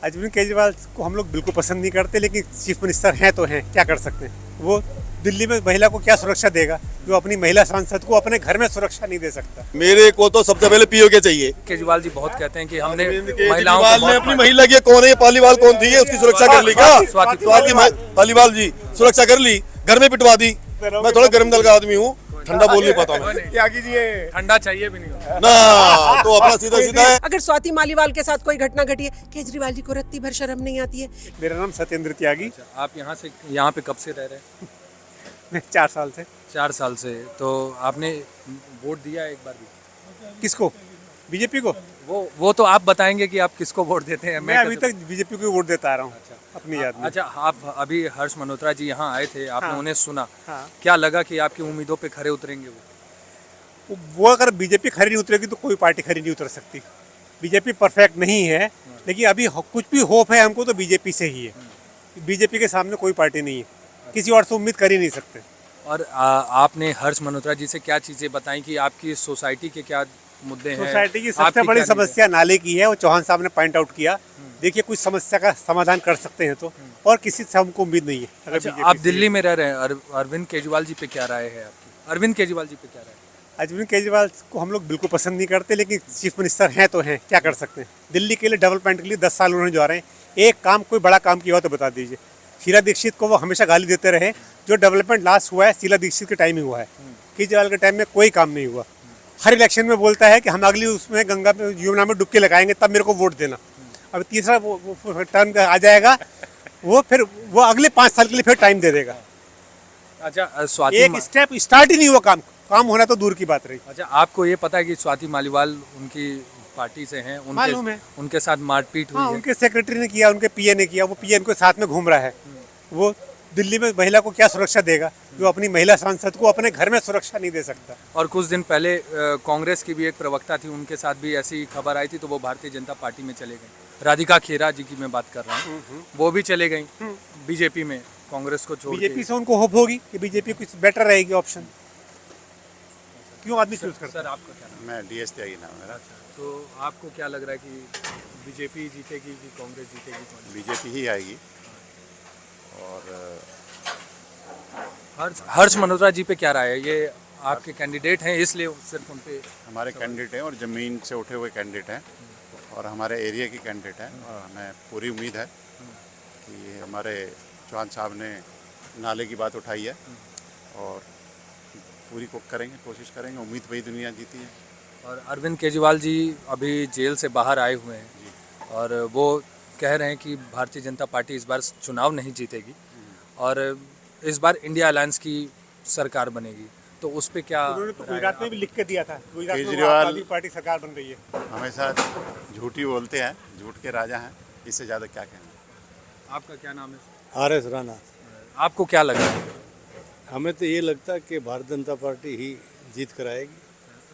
अरविंद केजरीवाल को हम लोग बिल्कुल पसंद नहीं करते, लेकिन चीफ मिनिस्टर हैं तो हैं, क्या कर सकते हैं। वो दिल्ली में महिला को क्या सुरक्षा देगा जो अपनी महिला सांसद को अपने घर में सुरक्षा नहीं दे सकता। मेरे को तो सबसे पहले पीओ के चाहिए। केजरीवाल जी बहुत कहते हैं कि हमने महिलाओं ने अपनी महिला की कौन है, पालीवाल कौन थी, उसकी सुरक्षा कर ली क्या? स्वाति पालीवाल जी सुरक्षा कर ली, घर में पिटवा दी। मैं थोड़ा गर्म दल का आदमी हूँ, ठंडा बोल नहीं पाता मैं। क्या कीजिए, ठंडा चाहिए भी नहीं ना, तो अपना सीधा सीधा है। अगर स्वाति मालीवाल के साथ कोई घटना घटी है, केजरीवाल जी को रत्ती भर शर्म नहीं आती है। मेरा नाम सत्येंद्र त्यागी। आप यहाँ पे कब से रह रहे हैं? मैं 4 साल से। 4 साल से। तो आपने वोट दिया एक बार भी? किसको? बीजेपी को? वो तो आप बताएंगे कि आप किसको वोट देते हैं। मैं अभी तक बीजेपी को वोट देता आ रहा हूँ। अच्छा, अपनी याद में। अच्छा, आप अभी हर्ष मल्होत्रा जी यहाँ आए थे, आपने हाँ, उन्हें सुना, हाँ। क्या लगा कि आपकी उम्मीदों पे खरे उतरेंगे वो अगर बीजेपी खरी नहीं उतरेगी तो कोई पार्टी खरी नहीं उतर सकती। बीजेपी परफेक्ट नहीं है, लेकिन अभी कुछ भी होप है हमको तो बीजेपी से ही है। बीजेपी के सामने कोई पार्टी नहीं है, किसी और से उम्मीद कर ही नहीं सकते। और आपने हर्ष मल्होत्रा जी से क्या चीजें बताई कि आपकी सोसाइटी के क्या मुद्दे हैं? सोसाइटी की सबसे बड़ी समस्या नाले की है, वो चौहान साहब ने पॉइंट आउट किया। देखिए कुछ समस्या का समाधान कर सकते हैं तो, और किसी से हमको उम्मीद नहीं है। अच्छा, आप दिल्ली में रह रहे हैं, अरविंद केजरीवाल जी पे क्या राय है आपकी? अरविंद केजरीवाल जी पे क्या राय है? अरविंद केजरीवाल को हम लोग बिल्कुल पसंद नहीं करते, लेकिन चीफ मिनिस्टर हैं तो हैं, क्या कर सकते हैं। दिल्ली के लिए डेवलपमेंट के लिए 10 साल उन्होंने जा रहे हैं, एक काम कोई बड़ा काम किया हो तो बता दीजिए। शीला दीक्षित को वो हमेशा गाली देते रहे, जो डेवलपमेंट लास्ट हुआ है शीला दीक्षित के टाइम ही हुआ है। केजरीवाल के टाइम में कोई काम नहीं हुआ। हर इलेक्शन में बोलता है कि हम अगली उसमें गंगा में यमुना में डुबकी लगाएंगे तब मेरे को वोट देना। अब तीसरा वो टर्म आ जाएगा, वो फिर वो अगले 5 साल के लिए फिर टाइम दे देगा। अच्छा, स्वाति एक स्टेप स्टार्ट ही नहीं हुआ, काम होना तो दूर की बात रही। अच्छा, आपको ये पता है कि स्वाति मालीवाल उनकी पार्टी से हैं, उनके साथ मारपीट हुई हाँ, है? उनके सेक्रेटरी ने किया, उनके पीए ने किया, वो पीए उनके साथ में घूम रहा है। वो दिल्ली में महिला को क्या सुरक्षा देगा जो अपनी महिला सांसद को अपने घर में सुरक्षा नहीं दे सकता। और कुछ दिन पहले कांग्रेस की भी एक प्रवक्ता थी, उनके साथ भी ऐसी खबर आई थी, तो वो भारतीय जनता पार्टी में चले गई। राधिका खेरा जी की मैं बात कर रहा हूँ, वो भी चले गई बीजेपी में, कांग्रेस को छोड़ के। बीजेपी से उनको होप होगी कि बीजेपी कुछ बेटर रहेगी ऑप्शन। क्यों आदमी चूज करता है? सर आपका क्या नाम? मैं डीएस त्यागी नाम है मेरा। तो आपको क्या लग रहा है कि बीजेपी जीतेगी कि कांग्रेस जीतेगी? बीजेपी ही आएगी। और हर्ष मल्होत्रा जी पे क्या राय है? ये आपके कैंडिडेट हैं, इसलिए सिर्फ उन पे हमारे कैंडिडेट हैं और ज़मीन से उठे हुए कैंडिडेट हैं और हमारे एरिया के कैंडिडेट हैं। और हमें पूरी उम्मीद है कि हमारे चौहान साहब ने नाले की बात उठाई है और पूरी को करेंगे, कोशिश करेंगे। उम्मीद वही दुनिया जीती है। और अरविंद केजरीवाल जी अभी जेल से बाहर आए हुए हैं और वो कह रहे हैं कि भारतीय जनता पार्टी इस बार चुनाव नहीं जीतेगी और इस बार इंडिया अलायंस की सरकार बनेगी, तो उस पे क्या? उन्होंने तो गुजरात में भी लिख के दिया था, गुजरात में केजरीवाल पार्टी सरकार बन रही है। हमेशा झूठी बोलते हैं, झूठ के राजा हैं, इससे ज़्यादा क्या कहना। आपका क्या नाम है? आर.एस. राणा। आपको क्या लगा? हमें तो ये लगता है कि भारतीय जनता पार्टी ही जीत कर आएगी।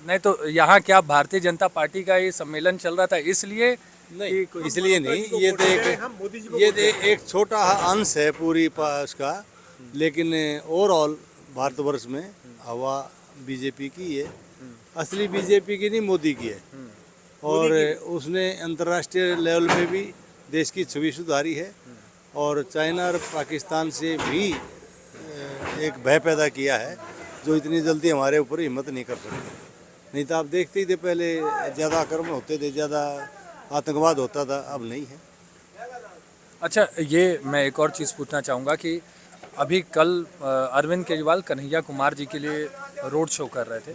नहीं तो यहाँ क्या भारतीय जनता पार्टी का ये सम्मेलन चल रहा था इसलिए? नहीं, इसलिए नहीं, ये तो एक छोटा अंश है पूरी उसका, लेकिन ओवरऑल भारतवर्ष में हवा बीजेपी की है। असली बीजेपी की नहीं, मोदी की है। और उसने अंतर्राष्ट्रीय लेवल पे भी देश की छवि सुधारी है और चाइना और पाकिस्तान से भी एक भय पैदा किया है जो इतनी जल्दी हमारे ऊपर हिम्मत नहीं कर सकते। नहीं तो आप देखते ही थे, पहले ज़्यादा आक्रमण होते थे, ज़्यादा आतंकवाद होता था, अब नहीं है। अच्छा, ये मैं एक और चीज़ पूछना चाहूँगा कि अभी कल अरविंद केजरीवाल कन्हैया कुमार जी के लिए रोड शो कर रहे थे,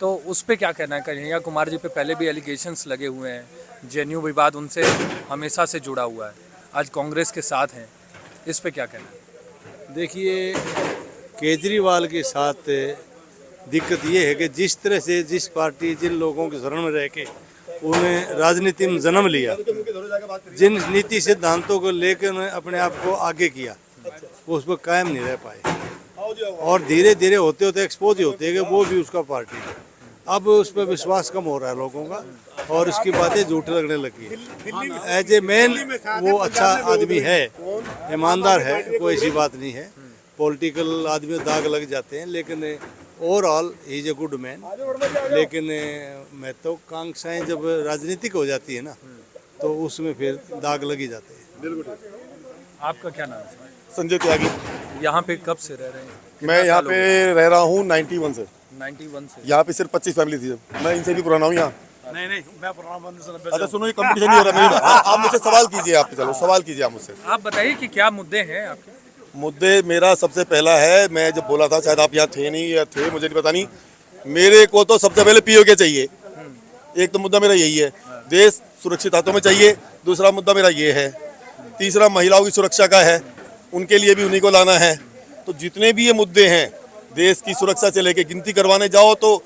तो उस पे क्या कहना है? कन्हैया कुमार जी पे पहले भी एलिगेशंस लगे हुए हैं, जेएनयू विवाद उनसे हमेशा से जुड़ा हुआ है, आज कांग्रेस के साथ हैं, इस पे क्या कहना है? देखिए, केजरीवाल के साथ दिक्कत ये है कि जिस तरह से जिस पार्टी जिन लोगों के शरण में रह के उन्हें राजनीति में जन्म लिया, जिन नीति सिद्धांतों को लेकर उन्हें अपने आप को आगे किया, वो उस पर कायम नहीं रह पाए और धीरे धीरे होते होते एक्सपोज ही होते हैं कि वो भी उसका पार्टी है। अब उस पर विश्वास कम हो रहा है लोगों का और इसकी बातें झूठ लगने लगी है। एज ए मैन वो अच्छा आदमी है, ईमानदार है, कोई ऐसी बात नहीं है। पॉलिटिकल आदमी दाग लग जाते हैं, लेकिन overall he is a good man. लेकिन महत्वाकांक्षाएं जब राजनीतिक हो जाती है ना, तो उसमें फिर दाग लग ही जाते हैं। आपका क्या नाम है? संजय त्यागी। यहाँ पे कब से रह रहे हैं? मैं यहाँ पे रह रहा हूँ 91 से। 91 से। यहाँ पे सिर्फ 25 फैमिली थी। मैं इनसे भी पुराना हूँ यहाँ। नहीं मैं पुराना बंद से अच्छा सुनो, ये कंपटीशन नहीं हो रहा मेरी। आप मुझसे सवाल कीजिए, आप चलो सवाल कीजिए आप मुझसे। आप बताइए कि क्या मुद्दे हैं आपके? मुद्दे मेरा सबसे पहला है, मैं जब बोला था शायद आप यहाँ थे नहीं या थे, मुझे नहीं पता नहीं, मेरे को तो सबसे पहले पीओके चाहिए। एक तो मुद्दा मेरा यही है, देश सुरक्षित हाथों में चाहिए। दूसरा मुद्दा मेरा ये है। तीसरा महिलाओं की सुरक्षा का है, उनके लिए भी उन्हीं को लाना है। तो जितने भी ये मुद्दे हैं, देश की सुरक्षा से लेके गिनती करवाने जाओ तो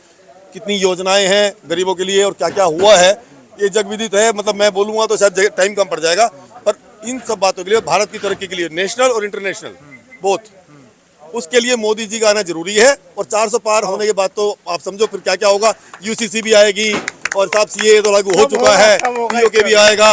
कितनी योजनाएं हैं गरीबों के लिए और क्या क्या हुआ है ये जग विदित है। मतलब मैं बोलूँगा तो शायद टाइम कम पड़ जाएगा, पर इन सब बातों के लिए, भारत की तरक्की के लिए, नेशनल और इंटरनेशनल बोथ, उसके लिए मोदी जी का आना जरूरी है। और 400 पार होने के बाद तो आप समझो फिर क्या क्या होगा। यूसीसी भी आएगी और साहब सीए तो लागू हो चुका है, पीओके भी आएगा,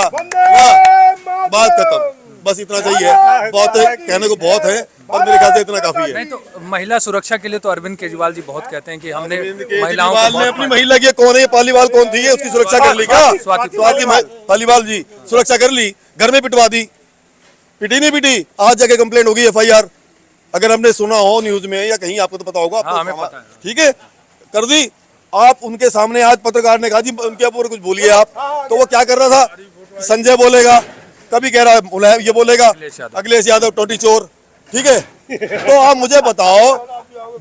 बात खत्म। बस इतना चाहिए, बहुत कहने को बहुत है और मेरे ख्याल से इतना काफी है। नहीं तो महिला सुरक्षा के लिए तो अरविंद केजरीवाल जी बहुत कहते हैं कि हमने केजरीवाल महिलाओं को ने बहुत अपनी महिला की, कौन है ये पालीवाल कौन थी ये, उसकी सुरक्षा कर ली क्या? स्वाति पालीवाल जी सुरक्षा कर ली, घर में पिटवा दी, पिटी नहीं पिटी, आज जाके कंप्लेंट होगी, एफआईआर। अगर हमने सुना हो न्यूज में या कहीं, आपको तो पता होगा, हाँ, हमें पता है। ठीक है, कर दी। आप उनके सामने आज पत्रकार ने कहा जी उनके ऊपर कुछ बोलिए आप, तो वो क्या कर रहा था, संजय बोलेगा, कभी कह रहा है ये बोलेगा अखिलेश यादव टोटी चोर, ठीक है। तो आप मुझे बताओ,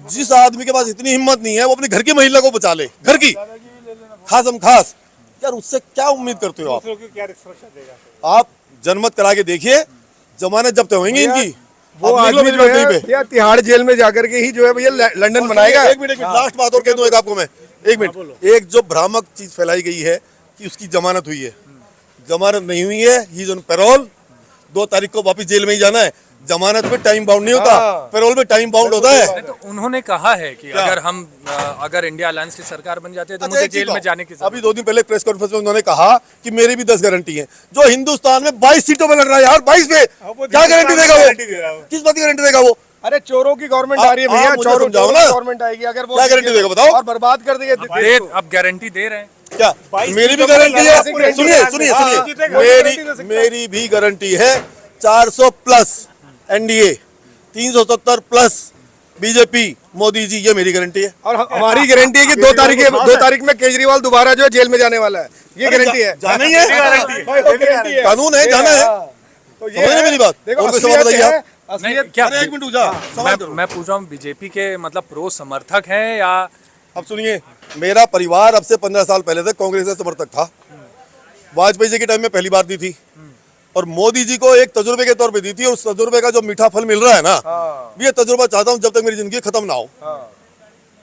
जिस आदमी के पास इतनी हिम्मत नहीं है वो अपनी घर की महिला को बचा ले, घर की खासम खास, यार उससे क्या उम्मीद करते हो आप? क्या सुरक्षा देगा? आप जनमत करा के देखिए, जमानत जब्त होंगी इनकी। वो आदमी जो है तिहाड़ जेल में जाकर के ही जो है भैया लंदन बनाएगा। एक मिनट लास्ट बात और कह दूं एक आपको मैं, एक मिनट। एक जो भ्रामक चीज फैलाई गई है कि उसकी जमानत हुई है, जमानत नहीं हुई है, ही इज ऑन पैरोल। 2 तारीख को वापस जेल में ही जाना है। जमानत में टाइम बाउंड नहीं होता, पैरोल में टाइम बाउंड होता है। तो उन्होंने कहा है कि अगर इंडिया अलायंस की सरकार बन जाती है तो अच्छा, मुझे एक चीज जेल में जाने की अभी 2 दिन पहले प्रेस कॉन्फ्रेंस में उन्होंने कहा कि मेरी भी 10 गारंटी है। जो हिंदुस्तान में 22 सीटों में लड़ रहा है यार, 22 पे क्या गारंटी देगा वो? किस बात की गारंटी देगा वो? अरे चोरों की गवर्नमेंट आ रही है भैया, मुझे चोरों समझाओ की ना। गवर्नमेंट आएगी, अगर वो क्या गारंटी देगा बताओ? और बर्बाद कर देंगे देश को। अब गारंटी दे रहे हैं क्या मेरी भी गारंटी है? सुनिए सुनिए सुनिए, मेरी भी गारंटी है। 400 plus NDA, 370 plus BJP, Modi ji, ये मेरी गारंटी है। और हमारी गारंटी है कि 2 तारीख में केजरीवाल दोबारा जो है जेल में जाने वाला है, ये गारंटी है। जाना ही है, कानून है, जाना है। तो समझ रहे मेरी बात? देखो, और कोई सवाल बताइए आप। नहीं, क्या अरे एक मिनट रुक जा, सवाल करो। मैं पूछ रहा हूँ, बीजेपी के मतलब प्रो समर्थक हैं या? अब सुनिए, मेरा परिवार अब से 15 साल पहले से कांग्रेस का समर्थक था। वाजपेयी जी के टाइम में पहली बार दी थी और मोदी जी को एक तजुर्बे के तौर पे दी थी। और उस तजुर्बे का जो मीठा फल मिल रहा है ना, ये तजुर्बा चाहता हूँ जब तक मेरी जिंदगी खत्म ना हो।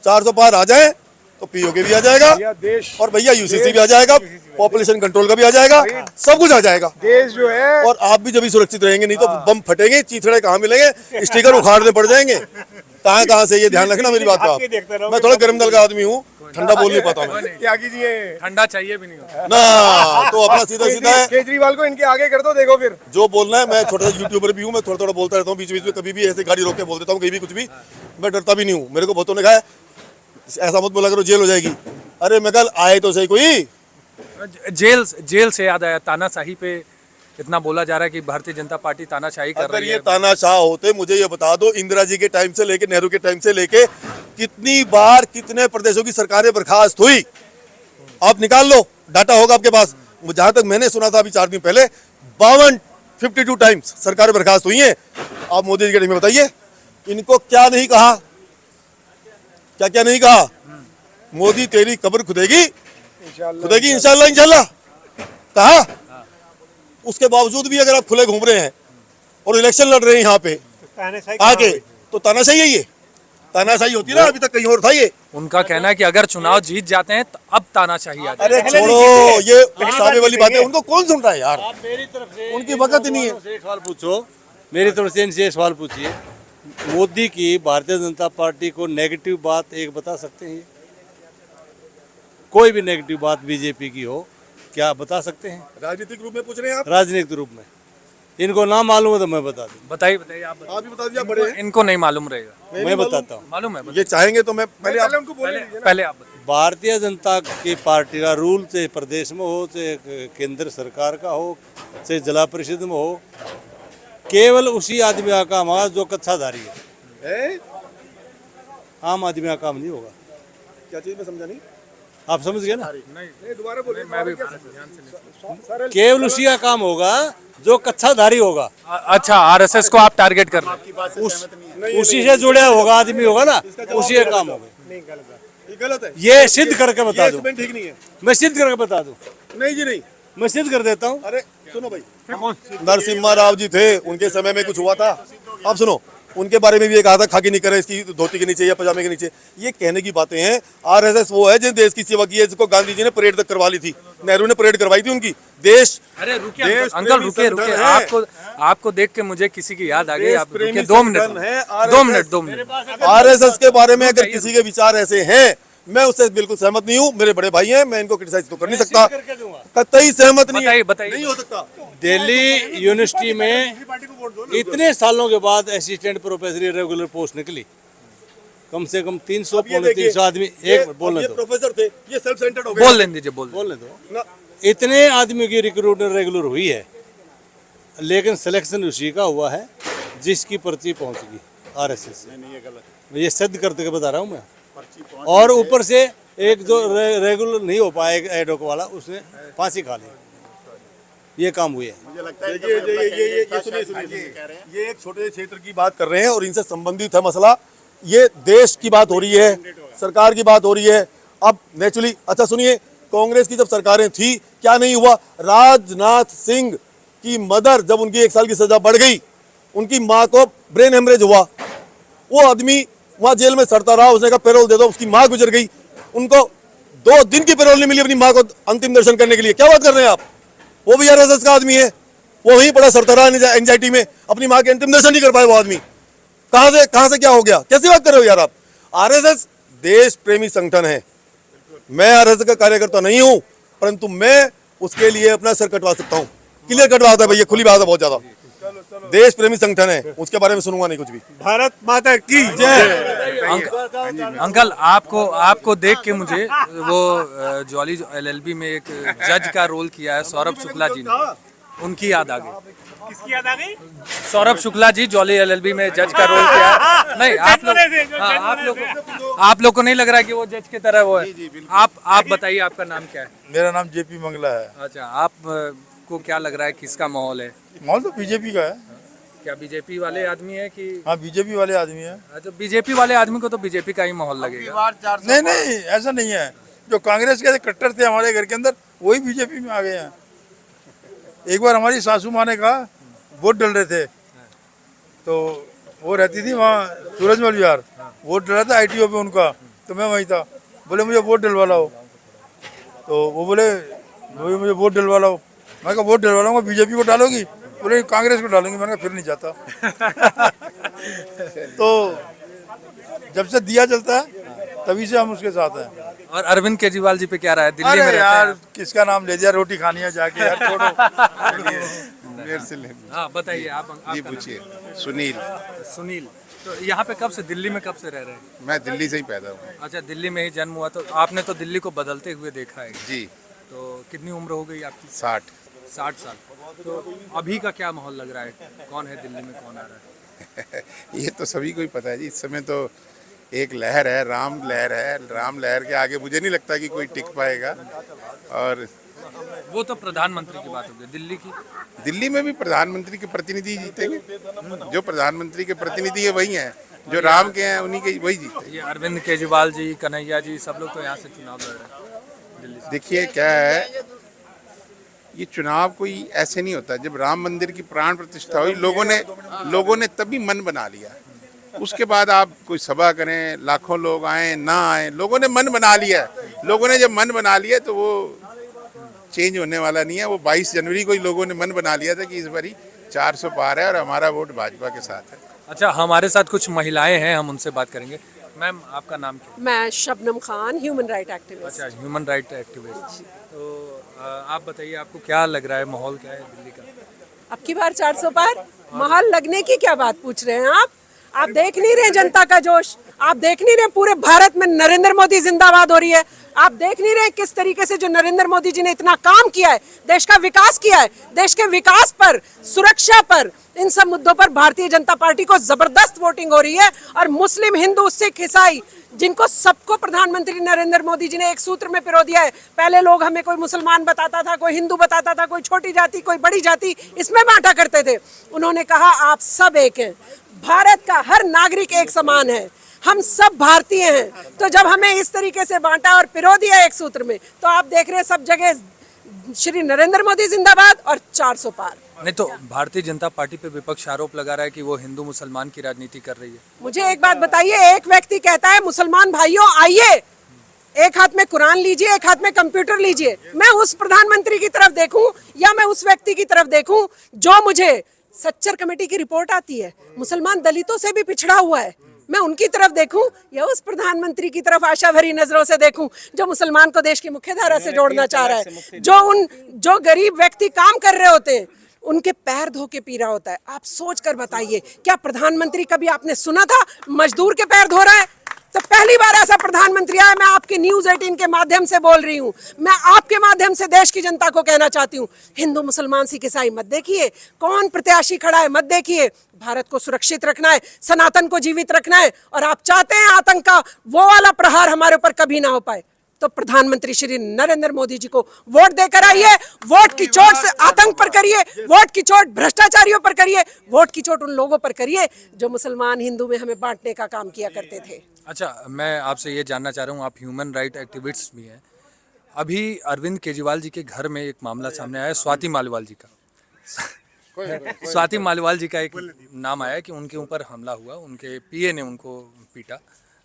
400 पार आ जाए तो पीओके भी आ जाएगा और भैया यूसीसी भी आ जाएगा, पॉपुलेशन कंट्रोल का भी आ जाएगा, सब कुछ आ जाएगा। देश जो है, और आप भी जब भी सुरक्षित रहेंगे, नहीं तो बम फटेंगे, चीथड़े कहाँ मिलेंगे, स्टिकर उखाड़ने पड़ जाएंगे। कहाँ से, ये ध्यान रखना मेरी बात का। मैं थोड़ा गर्म दल का आदमी हूँ, ठंडा बोल नहीं पाता हूँ क्या कीजिए, ठंडा चाहिए भी नहीं होता ना, तो अपना सीधा सीधा है। केजरीवाल को इनके आगे कर दो, देखो फिर जो बोलना है। मैं छोटा सा यूट्यूबर भी हूँ, मैं थोड़ा थोड़ा बोलता रहता हूँ बीच बीच में, कभी भी ऐसे गाड़ी रोक के बोल देता हूँ, कहीं भी कुछ भी। मैं डरता भी नहीं हूँ। मेरे को बहुतों ने कहा ऐसा मत बोला करो, जेल हो जाएगी। अरे मैं कल आए तो सही कोई। जेल से याद आया, तानाशाही पे इतना बोला जा रहा है कि भारतीय जनता पार्टी तानाशाही कर अगर रही ये है। तानाशाह होते, मुझे ये बता दो, इंदिरा जी के टाइम से लेके, नेहरू के टाइम से लेके कितनी बार कितने प्रदेशों की सरकारें बर्खास्त हुई, आप निकाल लो, डाटा होगा आपके पास। जहां तक मैंने सुना था अभी 4 दिन पहले 52 टाइम्स सरकारें बर्खास्त हुई हैं। आप मोदी जी के टाइम में बताइए, इनको क्या नहीं कहा, क्या क्या नहीं कहा? मोदी तेरी कब्र खुदेगी, खुदेगी इंशाल्लाह, इंशाल्लाह कहा। उसके बावजूद भी अगर आप खुले घूम रहे हैं और इलेक्शन लड़ रहे हैं यहाँ पे आके, तो तानाशाही है ये, तानाशाही होती है ना। अभी तक कहीं और था ये। उनका कहना है कि अगर चुनाव जीत जाते हैं तो अब तानाशाही आ जाए। अरे छोड़ो ये उकसावे वाली बातें, उनको कौन सुन रहा है यार, उनकी वक्त ही नहीं है। एक सवाल पूछो, मेरी तरफ से इनसे एक सवाल पूछिए, मोदी की भारतीय जनता पार्टी को नेगेटिव बात एक बता सकते हैं? कोई भी नेगेटिव बात बीजेपी की हो, क्या बता सकते हैं? राजनीतिक रूप में पूछ रहे हैं आप? राजनीतिक रूप में इनको ना मालूम है तो मैं बता दूं। बताइए बताइए, आप आप भी बता दिया, बड़े हैं। इनको नहीं मालूम रहेगा, मैं बताता हूँ। मालूम है? ये चाहेंगे तो मैं पहले उनको बोले पहले आप बताइए। भारतीय जनता की पार्टी का रूल चाहे प्रदेश में हो, चाहे केंद्र सरकार का हो, चाहे जिला परिषद में हो, केवल उसी आदमी का काम होगा जो कच्छाधारी है। आम आदमी का काम नहीं होगा। क्या चीज में समझा नहीं? आप समझ गए ना? दोबारा बोलिए। केवल उसी का काम होगा जो कच्छाधारी होगा, अच्छा, आरएसएस को आप टारगेट कर रहे हैं। उसी से जुड़ा होगा आदमी होगा ना, उसी का काम होगा। ये गलत है, ये सिद्ध करके बता दूं, ठीक नहीं है। मैं सिद्ध करके बता दूं, नहीं जी नहीं, मैं सिद्ध कर देता हूँ। अरे सुनो भाई, नरसिम्हा राव जी थे, उनके समय में कुछ हुआ था? आप सुनो, उनके बारे में भी ये कहा था खाकी नहीं करे इसकी धोती के नीचे या पजामे के नीचे। ये कहने की बातें हैं। आरएसएस वो है जिस देश की सेवा की है, जिसको गांधी जी ने परेड तक करवा ली थी, नेहरू ने परेड करवाई थी उनकी। देश, अरे रुकिए देश अंकल, प्रेमी रुकिए संगठन रुकिए, है। आपको देख के मुझे किसी की याद आ गई। देश आप प्रेमी रुकिए, 2 मिनट, संगठन है 2 मिनट। आरएसएस के बारे में अगर किसी के विचार ऐसे हैं, मैं उससे बिल्कुल सहमत नहीं हूँ। मेरे बड़े भाई हैं, मैं इनको क्रिटिसाइज तो कर नहीं सकता, कतई सहमत नहीं है, बताइए। नहीं हो सकता। दिल्ली यूनिवर्सिटी में इतने सालों के बाद असिस्टेंट प्रोफेसर रेगुलर पोस्ट निकली, कम से कम 300 पौने 300 आदमी। एक बोलने ये दो, प्रोफेसर थे, ये सेल्फ सेंटर्ड हो गए। बोल लेने दीजिए, बोलने दो। ना, इतने आदमी की रिक्रूटमेंट रेगुलर हुई है, लेकिन सिलेक्शन उसी का हुआ है जिसकी पर्ची पहुंच गई आरएसएस से। ये सिद्ध करते बता रहा हूँ मैं। और ऊपर से एक जो रेगुलर नहीं हो पाया एडोक वाला, उसने फांसी खा ली। ये काम हुए हैं। मुझे लगता है ये एक छोटे से क्षेत्र की बात कर रहे हैं और इनसे संबंधित है मसला। ये देश की बात हो रही है, सरकार की बात हो रही है। अब नेचुरली, अच्छा सुनिए, कांग्रेस की जब सरकारें थी क्या नहीं हुआ? राजनाथ सिंह की मदर, जब उनकी 1 साल की सजा बढ़ गई, उनकी माँ को ब्रेन हेमरेज हुआ, वो आदमी वहां जेल में सड़ता रहा, उसने कहा पैरोल दे दो, उसकी माँ गुजर गई, उनको 2 दिन की पैरोल नहीं मिली अपनी माँ को अंतिम दर्शन करने के लिए। क्या बात कर रहे हैं आप? वो भी आरएसएस का आदमी है, वो वहीं पड़ा सड़ता रहा एंजाइटी में, अपनी माँ के अंतिम दर्शन नहीं कर पाए वो आदमी। कहां से क्या हो गया? कैसी बात कर रहे हो यार आप? आरएसएस देश प्रेमी संगठन है। मैं आरएसएस का कार्यकर्ता नहीं हूं, परंतु मैं उसके लिए अपना सर कटवा सकता हूं। क्लियर कटवा होता है भैया, खुली बात है बहुत ज्यादा। देश प्रेमी संगठन है, उसके बारे में सुनूंगा नहीं कुछ भी। भारत माता की जय। अंकल, आपको देख के मुझे वो जॉली एलएलबी में एक जज का रोल किया है सौरभ शुक्ला जी ने, उनकी याद आ गई। किसकी याद आ गई? सौरभ शुक्ला जी जॉली एलएलबी में जज का रोल किया है। नहीं, आप लोग को नहीं लग रहा है कि वो जज की तरह वो है? आप बताइए, आपका नाम क्या है? मेरा नाम जेपी मंगला है। अच्छा, आप को क्या लग रहा है, किसका माहौल है? माहौल तो बीजेपी का है। क्या बीजेपी वाले आदमी है कि? हाँ, बीजेपी वाले आदमी है। अच्छा, बीजेपी वाले आदमी को तो बीजेपी का ही माहौल लगेगा। नहीं, ऐसा नहीं है। जो कांग्रेस के कट्टर थे हमारे घर के अंदर, वही बीजेपी में आ गए हैं। एक बार हमारी सासू माँ ने कहा, वोट डल रहे थे, तो वो रहती थी वहाँ सूरजमल विहार, वोट डला था ITO पे उनका, तो मैं वहीं था। बोले मुझे वोट डलवा लाओ, तो वो बोले मुझे वोट डलवा लाओ। मैं कहा वोट डलवा लाऊंगा, बीजेपी को डालोगी? बोले कांग्रेस को डालूंगी। मैंने कहा फिर नहीं जाता। तो जब से दिया चलता है तभी से हम उसके साथ हैं। और अरविंद केजरीवाल जी पे क्या रहा है? दिल्ली में अरे रहते यार, हैं। किसका नाम ले दिया, रोटी खानी है जाके यार, छोड़ो। मेरे से ले हाँ, बताइए आप। जी पूछिए। सुनील। सुनील, तो यहाँ पे कब से, दिल्ली में कब से रह रहे हैं? मैं दिल्ली से ही पैदा हूँ। अच्छा, दिल्ली में ही जन्म हुआ, तो आपने तो दिल्ली को बदलते हुए देखा है। जी। तो कितनी उम्र हो गई आपकी? 60। 60 साल। तो अभी का क्या माहौल लग रहा है? कौन है दिल्ली में, कौन आ रहा है? ये तो सभी को ही पता है जी। इस समय तो एक लहर है, राम लहर है। राम लहर के आगे मुझे नहीं लगता कि कोई टिक पाएगा। और वो तो प्रधानमंत्री की बात हो गई। दिल्ली की? दिल्ली में भी प्रधानमंत्री के प्रतिनिधि जीतेंगे। जो प्रधानमंत्री के प्रतिनिधि है वही हैं, जो राम के हैं उन्हीं के वही जीते। ये अरविंद केजरीवाल जी, कन्हैया जी, सब लोग तो यहाँ से चुनाव लड़ रहे हैं दिल्ली से। देखिए क्या है, ये चुनाव कोई ऐसे नहीं होता। जब राम मंदिर की प्राण प्रतिष्ठा हुई, लोगों ने तभी मन बना लिया। उसके बाद आप कोई सभा करें, लाखों लोग आए ना आए, लोगों ने मन बना लिया। लोगों ने जब मन बना लिया तो वो चेंज होने वाला नहीं है। वो 22 जनवरी को ही लोगों ने मन बना लिया था कि इस बारी 400 पार है और हमारा वोट भाजपा के साथ है। अच्छा, हमारे साथ कुछ महिलाएं हैं, हम उनसे बात करेंगे। मैम, आपका नाम क्या? मैं Shabnam Khan, human right activist. अच्छा, ह्यूमन राइट एक्टिविस्ट। तो आप बताइए, आपको क्या लग रहा है, माहौल क्या है दिल्ली का? अब की बार 400 पार माहौल लगने की क्या बात पूछ रहे हैं आप? आप देख नहीं रहे जनता का जोश, आप देख नहीं रहे पूरे भारत में नरेंद्र मोदी जिंदाबाद हो रही है, आप देख नहीं रहे किस तरीके से जो नरेंद्र मोदी जी ने इतना काम किया है, देश का विकास किया है, देश के विकास पर, सुरक्षा पर, इन सब मुद्दों पर भारतीय जनता पार्टी को जबरदस्त वोटिंग हो रही है। और मुस्लिम, हिंदू, सिख, ईसाई, जिनको सबको प्रधानमंत्री नरेंद्र मोदी जी ने एक सूत्र में पिरो दिया है। पहले लोग हमें कोई मुसलमान बताता था, कोई हिंदू बताता था, कोई छोटी जाति, कोई बड़ी जाति, इसमें बांटा करते थे। उन्होंने कहा आप सब एक हैं, भारत का हर नागरिक एक समान है, हम सब भारतीय हैं। तो जब हमें इस तरीके से बांटा और पिरो दिया एक सूत्र में, तो आप देख रहे हैं सब जगह श्री नरेंद्र मोदी जिंदाबाद और 400 पार। नहीं तो भारतीय जनता पार्टी पे विपक्ष आरोप लगा रहा है कि वो हिंदू मुसलमान की राजनीति कर रही है। मुझे एक बात बताइए, एक व्यक्ति कहता है मुसलमान भाइयों आइए, एक हाथ में कुरान लीजिए, एक हाथ में कंप्यूटर लीजिए, मैं उस प्रधानमंत्री की तरफ देखूं या मैं उस व्यक्ति की तरफ देखूं जो मुझे सच्चर कमेटी की रिपोर्ट आती है, मुसलमान दलितों से भी पिछड़ा हुआ है, मैं उनकी तरफ देखूं या उस प्रधानमंत्री की तरफ आशा भरी नजरों से देखूं जो मुसलमान को देश की मुख्यधारा से जोड़ना चाह रहा है, जो गरीब व्यक्ति काम कर रहे होते हैं उनके पैर धो के पी रहा होता है। आप सोच कर बताइए, क्या प्रधानमंत्री कभी आपने सुना था मजदूर के पैर धो रहा है? तो पहली बार ऐसा प्रधानमंत्री आया। मैं आपके न्यूज़ 18 के माध्यम से बोल रही हूँ, मैं आपके माध्यम से देश की जनता को कहना चाहती हूँ, हिंदू मुसलमान सिख ईसाई मत देखिए, कौन प्रत्याशी खड़ा है मत देखिए, भारत को सुरक्षित रखना है, सनातन को जीवित रखना है। और आप चाहते हैं आतंक का वो वाला प्रहार हमारे ऊपर कभी ना हो पाए, तो प्रधानमंत्री श्री नरेंद्र मोदी जी को वोट देकर आइए। वोट की चोट से आतंक पर करिए, वोट की चोट भ्रष्टाचारियों पर करिए, वोट की चोट उन लोगों पर करिए जो मुसलमान हिंदू में हमें बांटने का काम किया करते थे। अच्छा, मैं आपसे ये जानना चाह रहा हूँ, आप ह्यूमन राइट एक्टिविस्ट भी हैं। अभी अरविंद केजरीवाल जी के घर में एक मामला सामने आया स्वाति मालिवाल जी का। स्वाति मालिवाल जी का एक नाम आया कि उनके ऊपर हमला हुआ, उनके पीए ने उनको पीटा,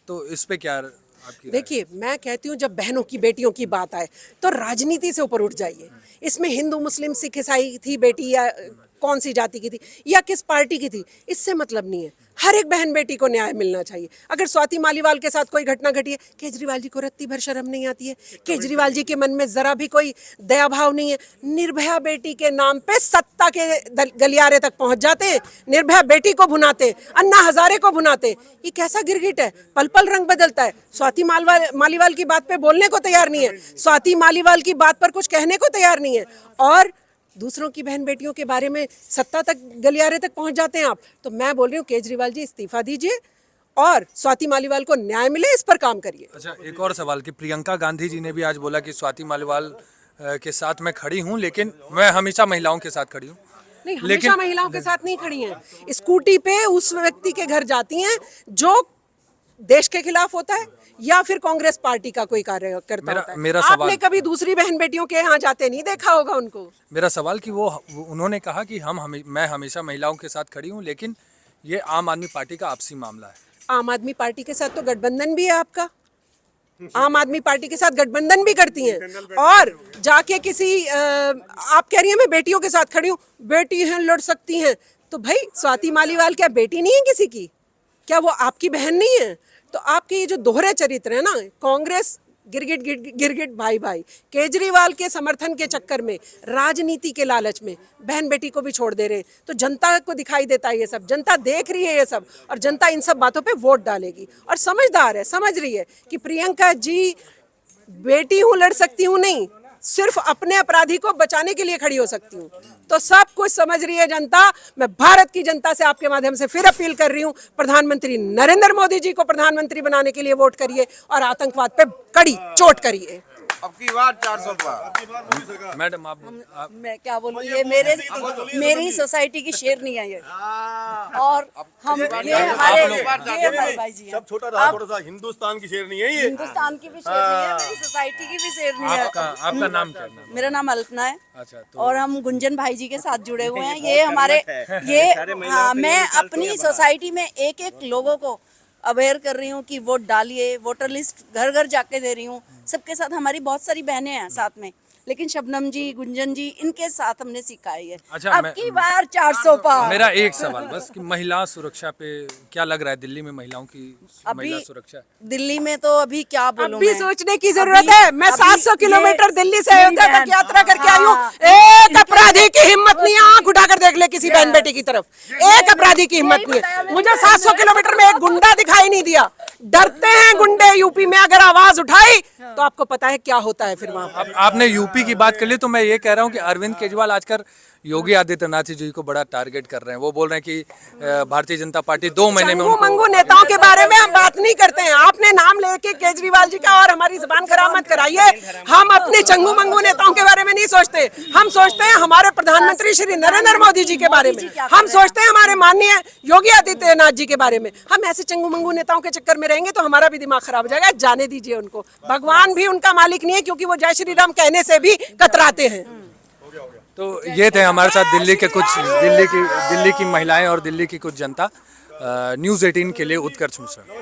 तो इस पे क्या आपकी? देखिए, मैं कहती हूँ जब बहनों की बेटियों की बात आए तो राजनीति से ऊपर उठ जाइए। इसमें हिंदू मुस्लिम सिख ईसाई थी बेटी या कौन सी जाति की थी या किस पार्टी की थी, इससे मतलब नहीं है। हर एक बहन बेटी को न्याय मिलना चाहिए। अगर स्वाति मालीवाल के साथ कोई घटना घटी है, केजरीवाल जी को रत्ती भर शर्म नहीं आती है? केजरीवाल जी के मन में जरा भी कोई दया भाव नहीं है? निर्भया बेटी के नाम पे सत्ता के गलियारे तक पहुंच जाते हैं, निर्भया बेटी को भुनाते, अन्ना हजारे को भुनाते। ये कैसा गिरगिट है, पल पल रंग बदलता है। स्वाति मालीवाल की बात पे बोलने को तैयार नहीं है, स्वाति मालीवाल की बात पर कुछ कहने को तैयार नहीं है, और दूसरों की बहन बेटियों के बारे में सत्ता तक गलियारे तक पहुंच जाते हैं आप। तो मैं बोल रही हूँ केजरीवाल जी इस्तीफा दीजिए और स्वाति मालीवाल को न्याय मिले, इस पर काम करिए। अच्छा, एक और सवाल कि प्रियंका गांधी जी ने भी आज बोला कि स्वाति मालीवाल के साथ मैं खड़ी हूं, लेकिन मैं हमेशा महिलाओं के साथ खड़ी हूं। नहीं, हमेशा महिलाओं के साथ नहीं खड़ी हैं। स्कूटी पे उस व्यक्ति के घर जाती हैं जो देश के खिलाफ होता है या फिर कांग्रेस पार्टी का कोई कार्यकर्ता होता है। मेरा सवाल, आपने कभी दूसरी बहन बेटियों के यहाँ जाते नहीं देखा होगा उनको। मेरा सवाल कि वो उन्होंने कहा कि मैं हमेशा महिलाओं के साथ खड़ी हूं, लेकिन ये आम आदमी पार्टी का आपसी मामला है। आम आदमी पार्टी के साथ तो गठबंधन भी है आपका, आम आदमी पार्टी के साथ गठबंधन भी करती हैं और जाके किसी आप कह रही हैं मैं बेटियों के साथ खड़ी हूँ, बेटी हैं लड़ सकती हैं, तो भाई स्वाति मालीवाल क्या बेटी नहीं है किसी की? क्या वो आपकी बहन नहीं है? तो आपके ये जो दोहरे चरित्र है ना, कांग्रेस गिरगिट गिरगिट भाई भाई, केजरीवाल के समर्थन के चक्कर में, राजनीति के लालच में बहन बेटी को भी छोड़ दे रहे हैं। तो जनता को दिखाई देता है ये सब, जनता देख रही है ये सब, और जनता इन सब बातों पे वोट डालेगी और समझदार है, समझ रही है कि प्रियंका जी बेटी हूँ लड़ सकती हूँ नहीं, सिर्फ अपने अपराधी को बचाने के लिए खड़ी हो सकती हूँ। तो सब कुछ समझ रही है जनता। मैं भारत की जनता से आपके माध्यम से फिर अपील कर रही हूँ, प्रधानमंत्री नरेंद्र मोदी जी को प्रधानमंत्री बनाने के लिए वोट करिए और आतंकवाद पे कड़ी चोट करिए। अब की बार 400 पार। मैडम आप मैं क्या बोलूं, ये मेरी सोसाइटी की शेरनी है ये, और हम ये हमारे भाई जी हैं। सब छोटा रहा, थोड़ा सा हिंदुस्तान की शेरनी है ये, हिंदुस्तान की भी शेरनी है, मेरी सोसाइटी की भी शेरनी है। आपका नाम क्या है? मेरा नाम अल्पना है। अच्छा, तो और हम गुंजन भाई जी के साथ जुड़े हुए हैं। ये हमारे मैं अपनी सोसाइटी में एक एक लोगों को अवेयर कर रही हूँ कि वोट डालिए, वोटर लिस्ट घर घर जाके दे रही हूँ। सबके साथ हमारी बहुत सारी बहनें हैं साथ में, लेकिन शबनम जी, गुंजन जी, इनके साथ हमने सीखा है ये। अच्छा, अब की बार 400 पार। मेरा एक सवाल बस कि महिला सुरक्षा पे क्या लग रहा है दिल्ली में महिलाओं की महिला सुरक्षा? दिल्ली में तो अभी क्या बोलूं अभी मैं? सोचने की जरूरत है। मैं 700 किलोमीटर दिल्ली से अयोध्या तक यात्रा करके आई हूँ। हाँ। एक अपराधी की हिम्मत नहीं है आंख उठाकर देख ले किसी बहन बेटी की तरफ, एक अपराधी की हिम्मत नहीं है। मुझे 700 किलोमीटर में एक गुंडा दिखाई नहीं दिया। डरते हैं गुंडे यूपी में, अगर आवाज उठाई तो आपको पता है क्या होता है फिर वहां पर। अब आपने यूपी की बात कर ली तो मैं ये कह रहा हूँ कि अरविंद केजरीवाल आजकल योगी आदित्यनाथ जी को बड़ा टारगेट कर रहे हैं। वो बोल रहे हैं कि भारतीय जनता पार्टी 2 महीने में चंगू मंगू नेताओं के बारे में हम बात नहीं करते हैं। आपने नाम लेके केजरीवाल जी का और हमारी जुबान खराब मत कराइए। हम अपने चंगू मंगू नेताओं के बारे में नहीं सोचते। हम सोचते हैं हमारे प्रधानमंत्री श्री नरेंद्र मोदी जी के बारे में। हम सोचते हैं हमारे माननीय योगी आदित्यनाथ जी के बारे में। हम ऐसे चंगू मंगू नेताओं के चक्कर में रहेंगे तो हमारा भी दिमाग खराब हो जाएगा। जाने दीजिए उनको, भगवान भी उनका मालिक नहीं है, क्योंकि वो जय श्री राम कहने से भी कतराते हैं। तो ये थे हमारे साथ दिल्ली की महिलाएं और दिल्ली की कुछ जनता। न्यूज़ 18 के लिए उत्कर्ष मिश्रा।